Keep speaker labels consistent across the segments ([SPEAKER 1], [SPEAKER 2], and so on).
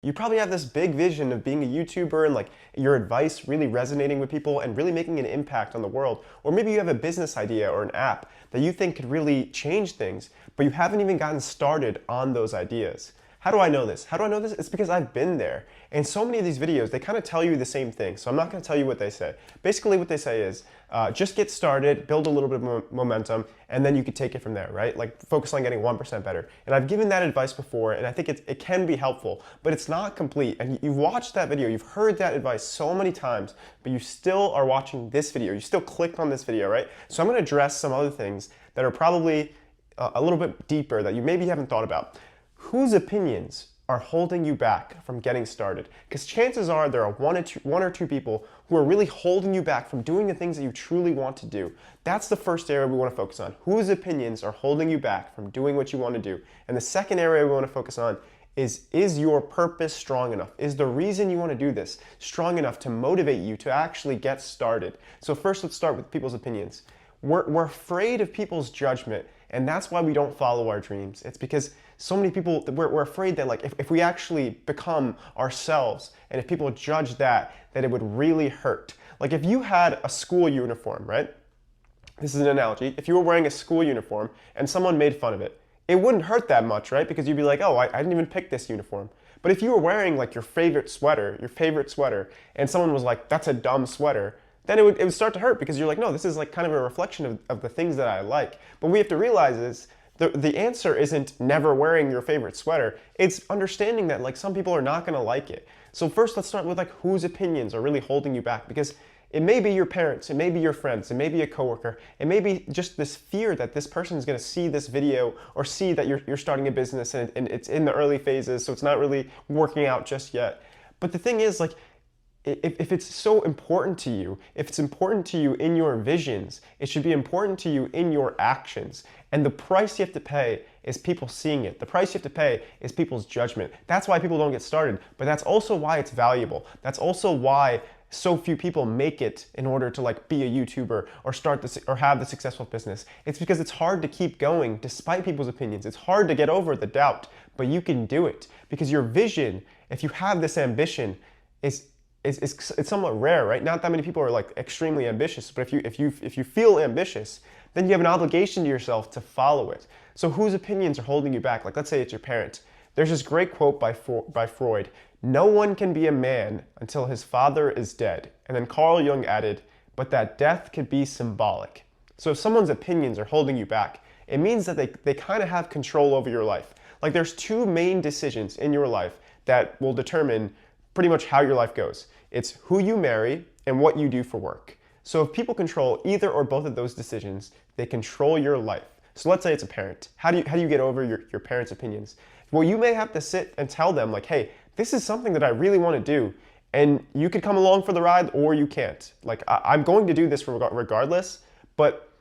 [SPEAKER 1] You probably have this big vision of being a YouTuber and like your advice really resonating with people and really making an impact on the world. Or maybe you have a business idea or an app that you think could really change things, but you haven't even gotten started on those ideas. How do I know this? How do I know this? It's because I've been there. And so many of these videos, they kind of tell you the same thing. So I'm not going to tell you what they say. Basically what they say is just get started, build a little bit of momentum, and then you can take it from there, right? Like focus on getting 1% better. And I've given that advice before, and I think it can be helpful, but it's not complete. And you've watched that video, you've heard that advice so many times, but you still are watching this video. You still clicked on this video, right? So I'm going to address some other things that are probably a little bit deeper that you maybe haven't thought about. Whose opinions are holding you back from getting started? Because chances are there are one or two people who are really holding you back from doing the things that you truly want to do. That's the first area we want to focus on. Whose opinions are holding you back from doing what you want to do? And the second area we want to focus on is your purpose strong enough? Is the reason you want to do this strong enough to motivate you to actually get started? So first, let's start with people's opinions. We're afraid of people's judgment, and that's why we don't follow our dreams. It's because so many people, we're afraid that like if we actually become ourselves and if people judge that it would really hurt. Like if you had a school uniform, right? This is an analogy. If you were wearing a school uniform and someone made fun of it, it wouldn't hurt that much, right? Because you'd be like, oh, I didn't even pick this uniform. But if you were wearing like your favorite sweater, and someone was like, that's a dumb sweater, then it would start to hurt because you're like, no, this is like kind of a reflection of the things that I like. But we have to realize is the answer isn't never wearing your favorite sweater. It's understanding that like some people are not going to like it. So first, let's start with like whose opinions are really holding you back, because it may be your parents, it may be your friends, it may be a coworker, it may be just this fear that this person is going to see this video or see that you're starting a business and it's in the early phases, so it's not really working out just yet. But the thing is, like, if it's so important to you, if it's important to you in your visions, it should be important to you in your actions. And the price you have to pay is people seeing it. The price you have to pay is people's judgment. That's why people don't get started, but that's also why it's valuable. That's also why so few people make it in order to like be a YouTuber or start this or have the successful business. It's because it's hard to keep going despite people's opinions. It's hard to get over the doubt, but you can do it because your vision, if you have this ambition, it's somewhat rare, right? Not that many people are like extremely ambitious, but if you feel ambitious, then you have an obligation to yourself to follow it. So whose opinions are holding you back? Like let's say it's your parents. There's this great quote by Freud: "No one can be a man until his father is dead." And then Carl Jung added, "But that death could be symbolic." So if someone's opinions are holding you back, it means that they kind of have control over your life. Like there's two main decisions in your life that will determine pretty much how your life goes. It's who you marry and what you do for work. So if people control either or both of those decisions, they control your life. So let's say it's a parent. How do you get over your parents' opinions? Well, you may have to sit and tell them like, hey, this is something that I really want to do, and you could come along for the ride or you can't. Like I'm going to do this regardless, but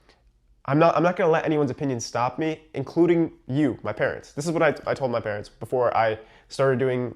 [SPEAKER 1] I'm not going to let anyone's opinion stop me, including you, my parents. This is what I told my parents before I started doing,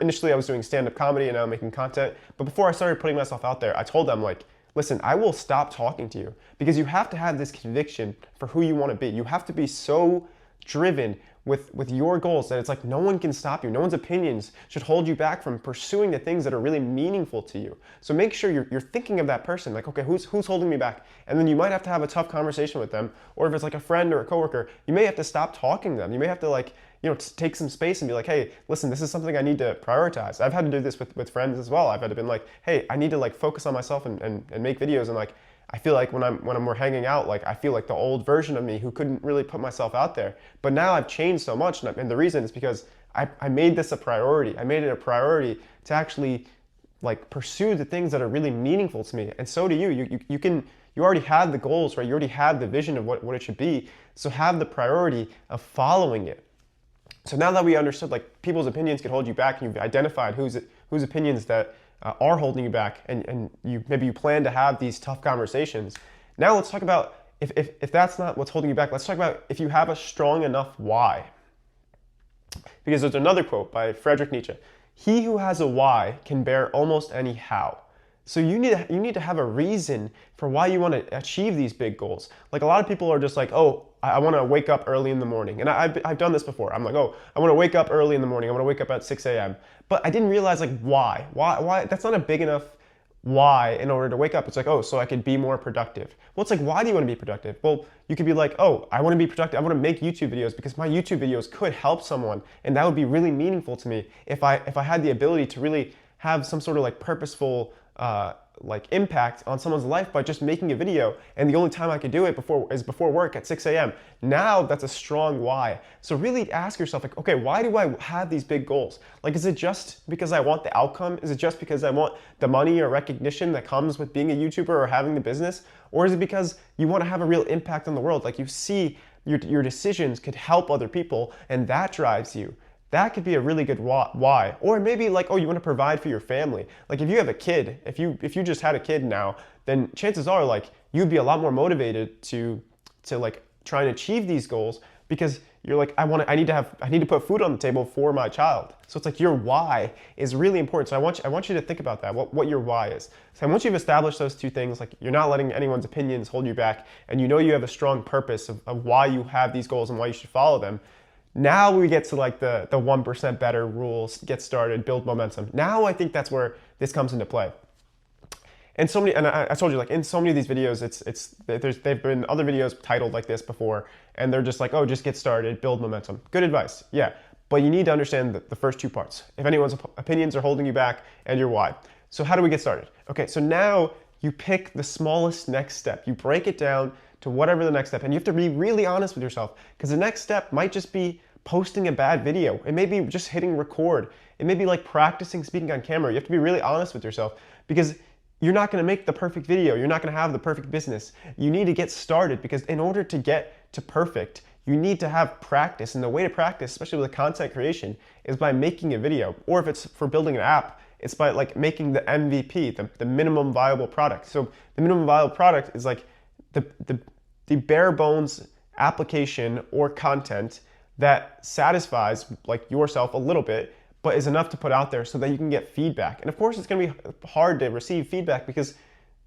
[SPEAKER 1] initially I was doing stand-up comedy and now I'm making content, but before I started putting myself out there, I told them like, listen, I will stop talking to you because you have to have this conviction for who you want to be. You have to be so driven with your goals that it's like no one can stop you. No one's opinions should hold you back from pursuing the things that are really meaningful to you. So make sure you're thinking of that person, like, okay, who's holding me back? And then you might have to have a tough conversation with them, or if it's like a friend or a coworker, you may have to stop talking to them. You may have to like, take some space and be like, hey, listen, this is something I need to prioritize. I've had to do this with friends as well. I've had to been like, hey, I need to like focus on myself and make videos, and like I feel like when we're hanging out, like I feel like the old version of me who couldn't really put myself out there. But now I've changed so much, and the reason is because I made this a priority. I made it a priority to actually like pursue the things that are really meaningful to me. And so do you. You already have the goals, right? You already have the vision of what it should be. So have the priority of following it. So now that we understood like people's opinions could hold you back, and you've identified whose opinions that are holding you back, and maybe you plan to have these tough conversations. Now let's talk about if that's not what's holding you back, let's talk about if you have a strong enough why. Because there's another quote by Friedrich Nietzsche: "He who has a why can bear almost any how." So you need to have a reason for why you want to achieve these big goals. Like a lot of people are just like, oh, I want to wake up early in the morning. And I've done this before. I'm like, oh, I want to wake up early in the morning. I want to wake up at 6 a.m. But I didn't realize like why? That's not a big enough why in order to wake up. It's like, oh, so I could be more productive. Well, it's like, why do you want to be productive? Well, you could be like, oh, I want to be productive. I want to make YouTube videos because my YouTube videos could help someone, and that would be really meaningful to me if I had the ability to really have some sort of like purposeful like impact on someone's life by just making a video, and the only time I could do it is before work at 6 a.m. Now that's a strong why. So really ask yourself like, okay, why do I have these big goals? Like, is it just because I want the outcome? Is it just because I want the money or recognition that comes with being a YouTuber or having the business? Or is it because you want to have a real impact on the world? Like you see your decisions could help other people and that drives you. That could be a really good why. Or maybe like, oh, you want to provide for your family. Like if you have a kid, if you just had a kid now, then chances are like you'd be a lot more motivated to like try and achieve these goals because you're like, I need to put food on the table for my child. So it's like your why is really important. So I want you to think about that, what your why is. So once you've established those two things, like you're not letting anyone's opinions hold you back, and you know you have a strong purpose of why you have these goals and why you should follow them. Now we get to like the 1% better rules, get started, build momentum. Now I think that's where this comes into play. And so many, and I told you, like in so many of these videos, they've been other videos titled like this before, and they're just like, oh, just get started, build momentum. Good advice, yeah. But you need to understand the first two parts. If anyone's opinions are holding you back, and your why. So how do we get started? Okay, so now you pick the smallest next step. You break it down to whatever the next step, and you have to be really honest with yourself, because the next step might just be posting a bad video. It may be just hitting record. It may be like practicing speaking on camera. You have to be really honest with yourself, because you're not going to make the perfect video. You're not going to have the perfect business. You need to get started, because in order to get to perfect, you need to have practice. And the way to practice, especially with content creation, is by making a video. Or if it's for building an app, it's by like making the MVP, the minimum viable product. So the minimum viable product is like the bare bones application or content that satisfies like yourself a little bit, but is enough to put out there so that you can get feedback. And of course, it's gonna be hard to receive feedback because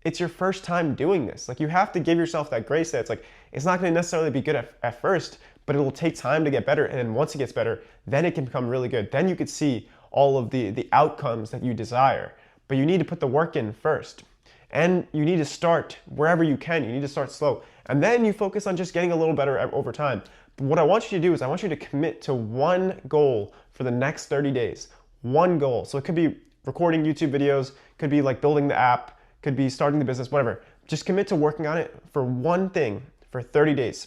[SPEAKER 1] it's your first time doing this. Like you have to give yourself that grace that it's not gonna necessarily be good at first, but it will take time to get better. And then once it gets better, then it can become really good. Then you could see all of the outcomes that you desire. But you need to put the work in first. And you need to start wherever you can. You need to start slow. And then you focus on just getting a little better over time. But what I want you to do is I want you to commit to one goal for the next 30 days. One goal. So it could be recording YouTube videos, could be like building the app, could be starting the business, whatever. Just commit to working on it for one thing for 30 days.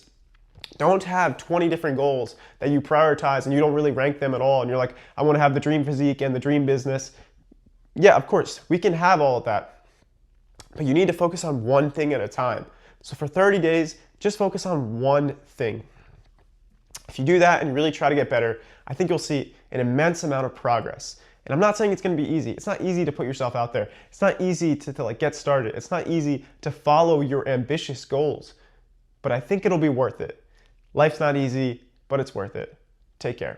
[SPEAKER 1] Don't have 20 different goals that you prioritize and you don't really rank them at all. And you're like, I want to have the dream physique and the dream business. Yeah, of course, we can have all of that. But you need to focus on one thing at a time. So for 30 days, just focus on one thing. If you do that and really try to get better, I think you'll see an immense amount of progress. And I'm not saying it's going to be easy. It's not easy to put yourself out there. It's not easy to like get started. It's not easy to follow your ambitious goals. But I think it'll be worth it. Life's not easy, but it's worth it. Take care.